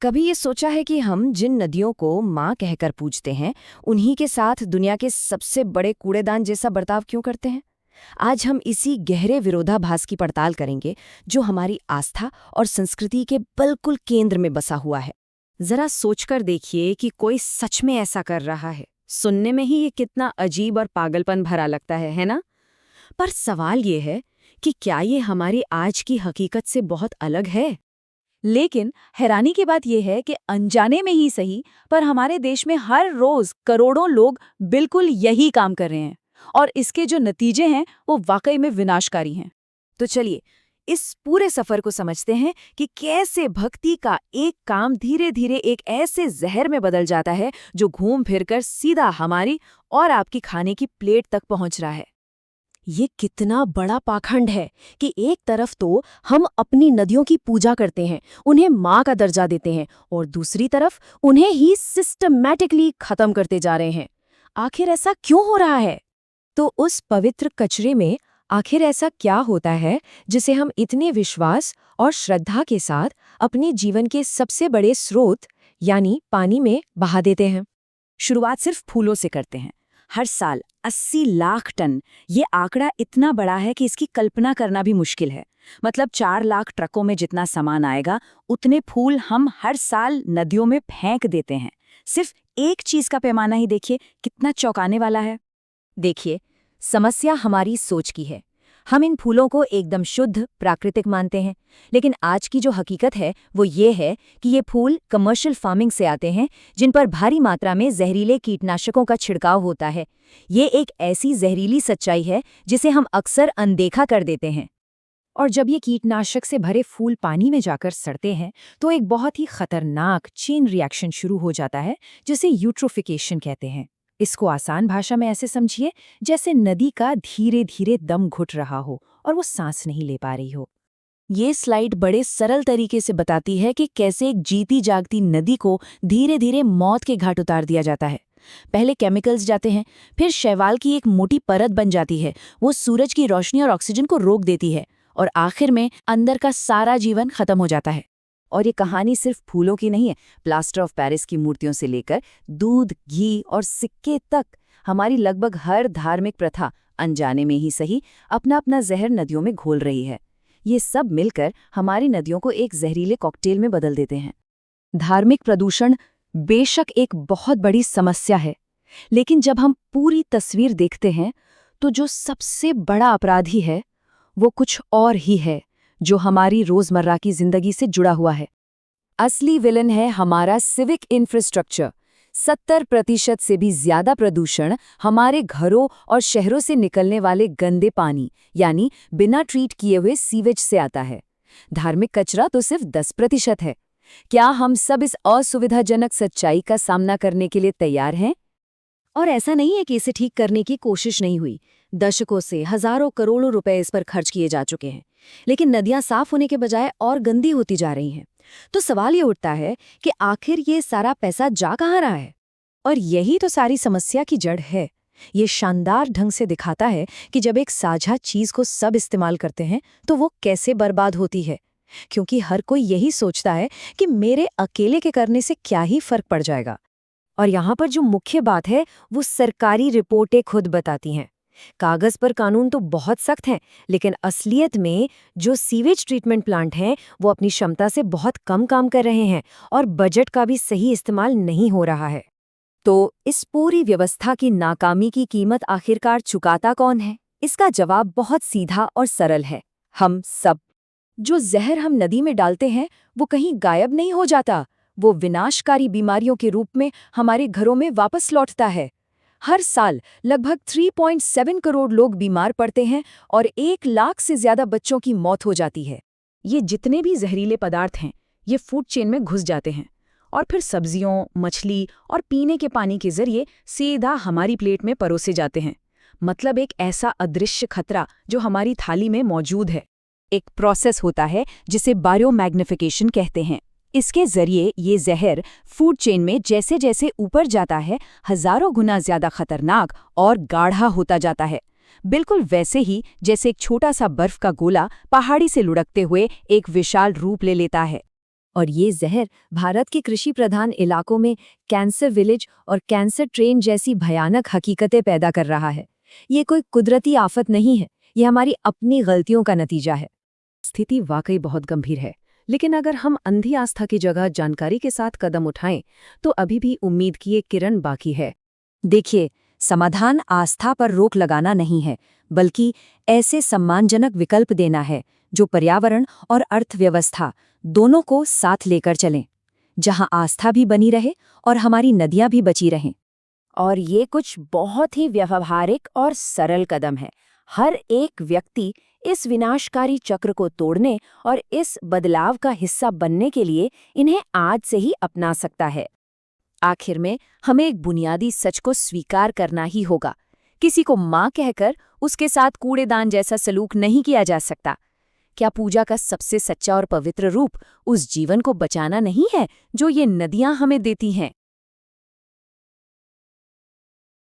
कभी ये सोचा है कि हम जिन नदियों को माँ कहकर पूजते हैं, उन्हीं के साथ दुनिया के सबसे बड़े कूड़ेदान जैसा बर्ताव क्यों करते हैं? आज हम इसी गहरे विरोधाभास की पड़ताल करेंगे, जो हमारी आस्था और संस्कृति के बिल्कुल केंद्र में बसा हुआ है। जरा सोचकर देखिए कि कोई सच में ऐसा कर रहा है। सुनने में ही ये कितना अजीब और पागलपन भरा लगता है ना? पर सवाल ये है कि क्या ये हमारी आज की हकीकत से बहुत अलग है? लेकिन हैरानी की बात यह है कि अनजाने में ही सही, पर हमारे देश में हर रोज करोड़ों लोग बिल्कुल यही काम कर रहे हैं और इसके जो नतीजे हैं वो वाकई में विनाशकारी हैं। तो चलिए इस पूरे सफर को समझते हैं कि कैसे भक्ति का एक काम धीरे धीरे एक ऐसे जहर में बदल जाता है जो घूम फिरकर सीधा हमारी और आपकी खाने की प्लेट तक पहुंच रहा है। ये कितना बड़ा पाखंड है कि एक तरफ तो हम अपनी नदियों की पूजा करते हैं, उन्हें माँ का दर्जा देते हैं, और दूसरी तरफ उन्हें ही सिस्टमैटिकली खत्म करते जा रहे हैं। आखिर ऐसा क्यों हो रहा है? तो उस पवित्र कचरे में आखिर ऐसा क्या होता है जिसे हम इतने विश्वास और श्रद्धा के साथ अपने जीवन के सबसे बड़े स्रोत यानी पानी में बहा देते हैं? शुरुआत सिर्फ फूलों से करते हैं। हर साल 80 लाख टन, ये आंकड़ा इतना बड़ा है कि इसकी कल्पना करना भी मुश्किल है। मतलब 4 लाख ट्रकों में जितना सामान आएगा, उतने फूल हम हर साल नदियों में फेंक देते हैं। सिर्फ एक चीज का पैमाना ही देखिए कितना चौंकाने वाला है। देखिए, समस्या हमारी सोच की है। हम इन फूलों को एकदम शुद्ध प्राकृतिक मानते हैं, लेकिन आज की जो हकीकत है वो ये है कि ये फूल कमर्शियल फार्मिंग से आते हैं, जिन पर भारी मात्रा में जहरीले कीटनाशकों का छिड़काव होता है। ये एक ऐसी जहरीली सच्चाई है जिसे हम अक्सर अनदेखा कर देते हैं। और जब ये कीटनाशक से भरे फूल पानी में जाकर सड़ते हैं, तो एक बहुत ही खतरनाक चेन रिएक्शन शुरू हो जाता है, जिसे यूट्रोफिकेशन कहते हैं। इसको आसान भाषा में ऐसे समझिए जैसे नदी का धीरे धीरे दम घुट रहा हो और वो सांस नहीं ले पा रही हो। ये स्लाइड बड़े सरल तरीके से बताती है कि कैसे एक जीती जागती नदी को धीरे धीरे मौत के घाट उतार दिया जाता है। पहले केमिकल्स जाते हैं, फिर शैवाल की एक मोटी परत बन जाती है, वो सूरज की रोशनी और ऑक्सीजन को रोक देती है, और आखिर में अंदर का सारा जीवन खत्म हो जाता है। और ये कहानी सिर्फ फूलों की नहीं है। प्लास्टर ऑफ पेरिस की मूर्तियों से लेकर दूध, घी और सिक्के तक हमारी लगभग हर धार्मिक प्रथा अनजाने में ही सही अपना अपना जहर नदियों में घोल रही है। ये सब मिलकर हमारी नदियों को एक जहरीले कॉकटेल में बदल देते हैं। धार्मिक प्रदूषण बेशक एक बहुत बड़ी समस्या है, लेकिन जब हम पूरी तस्वीर देखते हैं तो जो सबसे बड़ा अपराधी है वो कुछ और ही है, जो हमारी रोजमर्रा की जिंदगी से जुड़ा हुआ है। असली विलन है हमारा सिविक इंफ्रास्ट्रक्चर। 70% से भी ज्यादा प्रदूषण हमारे घरों और शहरों से निकलने वाले गंदे पानी यानी बिना ट्रीट किए हुए सीवेज से आता है। धार्मिक कचरा तो सिर्फ 10% है। क्या हम सब इस असुविधाजनक सच्चाई का सामना करने के लिए तैयार हैं? और ऐसा नहीं है कि इसे ठीक करने की कोशिश नहीं हुई। दशकों से हजारों करोड़ों रुपए इस पर खर्च किए जा चुके हैं, लेकिन नदियां साफ होने के बजाय और गंदी होती जा रही हैं। तो सवाल ये उठता है कि आखिर ये सारा पैसा जा कहाँ रहा है? और यही तो सारी समस्या की जड़ है। ये शानदार ढंग से दिखाता है कि जब एक साझा चीज को सब इस्तेमाल करते हैं तो वो कैसे बर्बाद होती है, क्योंकि हर कोई यही सोचता है कि मेरे अकेले के करने से क्या ही फर्क पड़ जाएगा। और यहाँ पर जो मुख्य बात है वो सरकारी रिपोर्टें खुद बताती हैं। कागज पर कानून तो बहुत सख्त हैं, लेकिन असलियत में जो सीवेज ट्रीटमेंट प्लांट हैं वो अपनी क्षमता से बहुत कम काम कर रहे हैं और बजट का भी सही इस्तेमाल नहीं हो रहा है। तो इस पूरी व्यवस्था की नाकामी की कीमत आखिरकार चुकाता कौन है? इसका जवाब बहुत सीधा और सरल है, हम सब। जो जहर हम नदी में डालते हैं वो कहीं गायब नहीं हो जाता, वो विनाशकारी बीमारियों के रूप में हमारे घरों में वापस लौटता है। हर साल लगभग 3.7 करोड़ लोग बीमार पड़ते हैं और 1 लाख से ज्यादा बच्चों की मौत हो जाती है। ये जितने भी जहरीले पदार्थ हैं, ये फूड चेन में घुस जाते हैं और फिर सब्जियों, मछली और पीने के पानी के जरिए सीधा हमारी प्लेट में परोसे जाते हैं। मतलब एक ऐसा अदृश्य खतरा जो हमारी थाली में मौजूद है। एक प्रोसेस होता है जिसे बायोमैग्निफिकेशन कहते हैं। इसके जरिए ये जहर फूड चेन में जैसे जैसे ऊपर जाता है, हजारों गुना ज्यादा खतरनाक और गाढ़ा होता जाता है। बिल्कुल वैसे ही जैसे एक छोटा सा बर्फ का गोला पहाड़ी से लुढ़कते हुए एक विशाल रूप ले लेता है। और ये जहर भारत के कृषि प्रधान इलाकों में कैंसर विलेज और कैंसर ट्रेन जैसी भयानक हकीकतें पैदा कर रहा है। ये कोई कुदरती आफत नहीं है, ये हमारी अपनी गलतियों का नतीजा है। स्थिति वाकई बहुत गंभीर है, लेकिन अगर हम अंधी आस्था की जगह जानकारी के साथ कदम उठाएं, तो अभी भी उम्मीद की एक किरण बाकी है। देखिए, समाधान आस्था पर रोक लगाना नहीं है, बल्कि ऐसे सम्मानजनक विकल्प देना है जो पर्यावरण और अर्थव्यवस्था दोनों को साथ लेकर चलें, जहां आस्था भी बनी रहे और हमारी नदियां भी बची रहें। और ये कुछ बहुत ही व्यावहारिक और सरल कदम है। हर एक व्यक्ति इस विनाशकारी चक्र को तोड़ने और इस बदलाव का हिस्सा बनने के लिए इन्हें आज से ही अपना सकता है। आखिर में हमें एक बुनियादी सच को स्वीकार करना ही होगा। किसी को माँ कहकर उसके साथ कूड़ेदान जैसा सलूक नहीं किया जा सकता। क्या पूजा का सबसे सच्चा और पवित्र रूप उस जीवन को बचाना नहीं है जो ये नदियां हमें देती हैं?